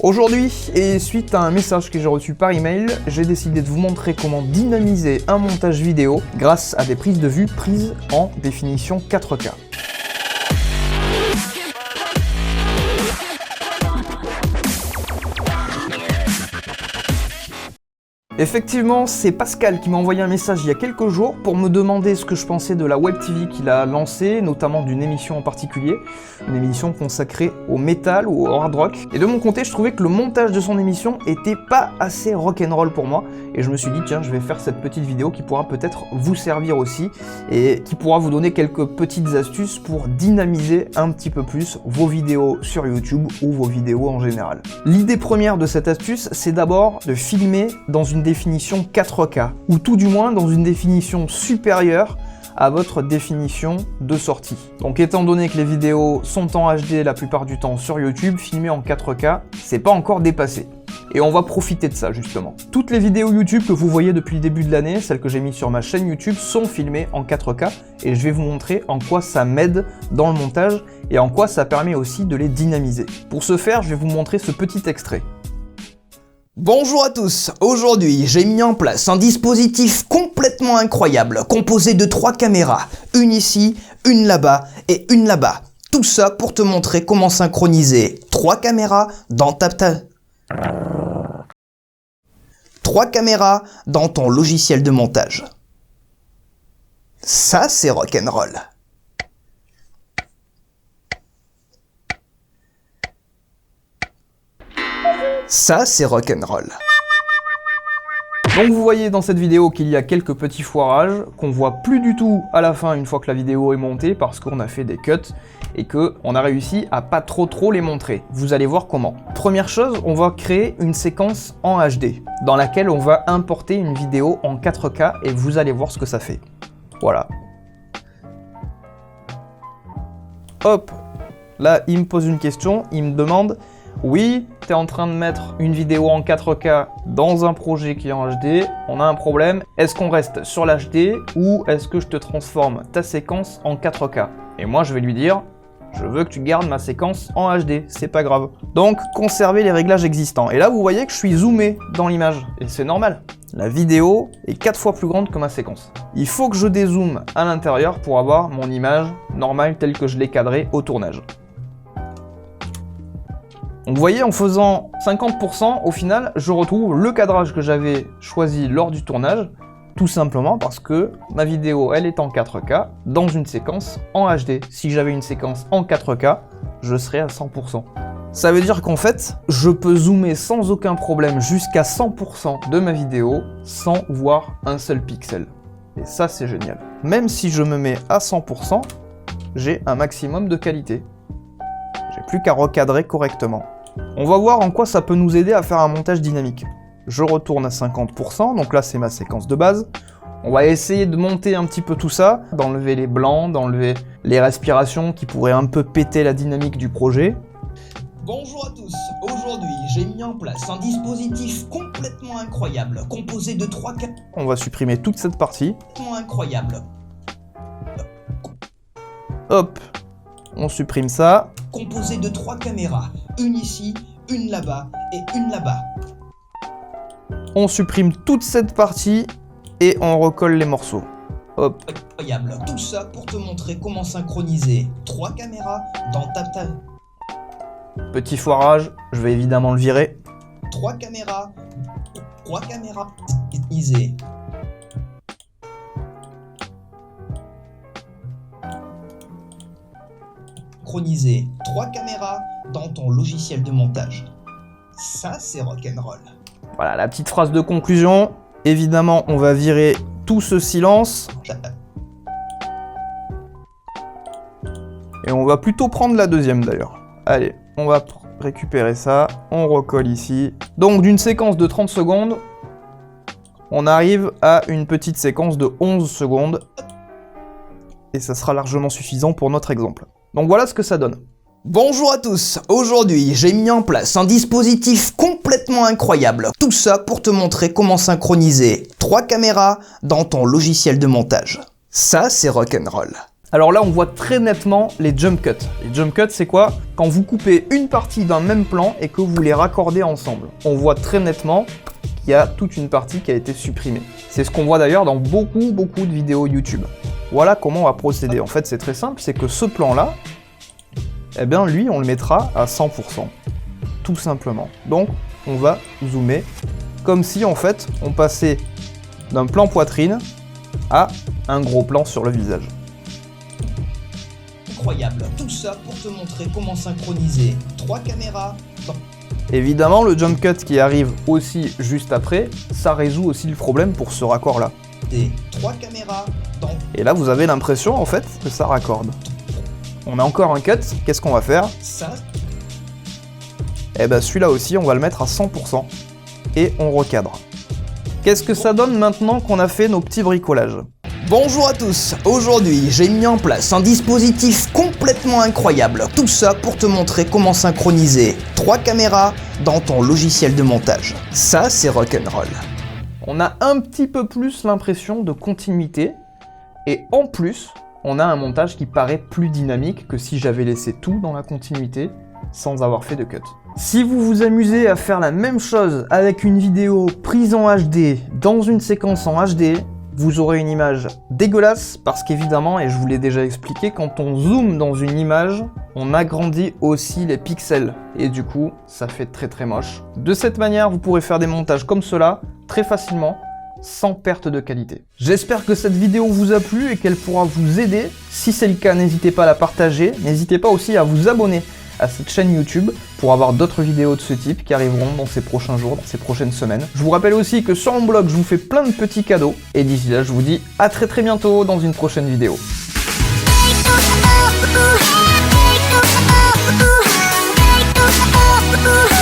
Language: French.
Aujourd'hui, et suite à un message que j'ai reçu par email, j'ai décidé de vous montrer comment dynamiser un montage vidéo grâce à des prises de vue prises en définition 4K. Effectivement, c'est Pascal qui m'a envoyé un message il y a quelques jours pour me demander ce que je pensais de la Web TV qu'il a lancée, notamment d'une émission en particulier, une émission consacrée au métal ou au hard rock. Et de mon côté, je trouvais que le montage de son émission était pas assez rock'n'roll pour moi, et je me suis dit tiens, je vais faire cette petite vidéo qui pourra peut-être vous servir aussi, et qui pourra vous donner quelques petites astuces pour dynamiser un petit peu plus vos vidéos sur YouTube ou vos vidéos en général. L'idée première de cette astuce, c'est d'abord de filmer dans une définition 4K, ou tout du moins dans une définition supérieure à votre définition de sortie. Donc étant donné que les vidéos sont en HD la plupart du temps sur YouTube, filmées en 4K, c'est pas encore dépassé. Et on va profiter de ça justement. Toutes les vidéos YouTube que vous voyez depuis le début de l'année, celles que j'ai mises sur ma chaîne YouTube, sont filmées en 4K et je vais vous montrer en quoi ça m'aide dans le montage et en quoi ça permet aussi de les dynamiser. Pour ce faire, je vais vous montrer ce petit extrait. Bonjour à tous, aujourd'hui j'ai mis en place un dispositif complètement incroyable composé de 3 caméras, une ici, une là-bas et une là-bas. Tout ça pour te montrer comment synchroniser 3 caméras dans dans ton logiciel de montage. Ça c'est rock'n'roll. Ça, c'est rock'n'roll. Donc vous voyez dans cette vidéo qu'il y a quelques petits foirages qu'on voit plus du tout à la fin une fois que la vidéo est montée parce qu'on a fait des cuts et qu'on a réussi à pas trop les montrer. Vous allez voir comment. Première chose, on va créer une séquence en HD dans laquelle on va importer une vidéo en 4K et vous allez voir ce que ça fait. Voilà. Hop, là il me pose une question, il me demande: oui, tu es en train de mettre une vidéo en 4K dans un projet qui est en HD, on a un problème, est-ce qu'on reste sur l'HD ou est-ce que je te transforme ta séquence en 4K? Et moi je vais lui dire, je veux que tu gardes ma séquence en HD, c'est pas grave. Donc conserver les réglages existants. Et là vous voyez que je suis zoomé dans l'image, et c'est normal. La vidéo est 4 fois plus grande que ma séquence. Il faut que je dézoome à l'intérieur pour avoir mon image normale telle que je l'ai cadrée au tournage. Donc vous voyez, en faisant 50%, au final, je retrouve le cadrage que j'avais choisi lors du tournage, tout simplement parce que ma vidéo, elle est en 4K, dans une séquence en HD. Si j'avais une séquence en 4K, je serais à 100%. Ça veut dire qu'en fait, je peux zoomer sans aucun problème jusqu'à 100% de ma vidéo, sans voir un seul pixel. Et ça, c'est génial. Même si je me mets à 100%, j'ai un maximum de qualité. J'ai plus qu'à recadrer correctement. On va voir en quoi ça peut nous aider à faire un montage dynamique. Je retourne à 50%, donc là c'est ma séquence de base. On va essayer de monter un petit peu tout ça, d'enlever les blancs, d'enlever les respirations qui pourraient un peu péter la dynamique du projet. Bonjour à tous, aujourd'hui j'ai mis en place un dispositif complètement incroyable composé de 3 caméras. On va supprimer toute cette partie. Incroyable. Hop, on supprime ça. Composé de 3 caméras, une ici, une là-bas et une là-bas. On supprime toute cette partie et on recolle les morceaux. Hop. Incroyable, tout ça pour te montrer comment synchroniser 3 caméras dans ta... Petit foirage, je vais évidemment le virer. 3 caméras synchronisées. Synchroniser 3 caméras dans ton logiciel de montage. Ça, c'est rock'n'roll. Voilà, la petite phrase de conclusion. Évidemment, on va virer tout ce silence. Et on va plutôt prendre la deuxième d'ailleurs. Allez, on va récupérer ça. On recolle ici. Donc, d'une séquence de 30 secondes, on arrive à une petite séquence de 11 secondes. Et ça sera largement suffisant pour notre exemple. Donc voilà ce que ça donne. Bonjour à tous, aujourd'hui j'ai mis en place un dispositif complètement incroyable. Tout ça pour te montrer comment synchroniser 3 caméras dans ton logiciel de montage. Ça c'est rock'n'roll. Alors là, on voit très nettement les jump cuts. Les jump cuts, c'est quoi? Quand vous coupez une partie d'un même plan et que vous les raccordez ensemble. On voit très nettement qu'il y a toute une partie qui a été supprimée. C'est ce qu'on voit d'ailleurs dans beaucoup de vidéos YouTube. Voilà comment on va procéder. En fait, c'est très simple, c'est que ce plan-là, eh bien lui, on le mettra à 100%. Tout simplement. Donc, on va zoomer comme si, en fait, on passait d'un plan poitrine à un gros plan sur le visage. Incroyable, tout ça pour te montrer comment synchroniser 3 caméras. Évidemment, le jump cut qui arrive aussi juste après, ça résout aussi le problème pour ce raccord-là. Des 3 caméras dans... Et là, vous avez l'impression, en fait, que ça raccorde. On a encore un cut, qu'est-ce qu'on va faire? Ça. Eh ben celui-là aussi, on va le mettre à 100% et on recadre. Qu'est-ce que ça donne maintenant qu'on a fait nos petits bricolages? Bonjour à tous, aujourd'hui j'ai mis en place un dispositif complètement incroyable, tout ça pour te montrer comment synchroniser 3 caméras dans ton logiciel de montage. Ça c'est rock'n'roll. On a un petit peu plus l'impression de continuité et en plus on a un montage qui paraît plus dynamique que si j'avais laissé tout dans la continuité sans avoir fait de cut. Si vous vous amusez à faire la même chose avec une vidéo prise en HD dans une séquence en HD, vous aurez une image dégueulasse parce qu'évidemment, et je vous l'ai déjà expliqué, quand on zoome dans une image, on agrandit aussi les pixels et du coup, ça fait très moche. De cette manière, vous pourrez faire des montages comme cela très facilement, sans perte de qualité. J'espère que cette vidéo vous a plu et qu'elle pourra vous aider. Si c'est le cas, n'hésitez pas à la partager. N'hésitez pas aussi à vous abonner à cette chaîne YouTube pour avoir d'autres vidéos de ce type qui arriveront dans ces prochains jours, dans ces prochaines semaines. Je vous rappelle aussi que sur mon blog, je vous fais plein de petits cadeaux. Et d'ici là, je vous dis à très bientôt dans une prochaine vidéo. Oh,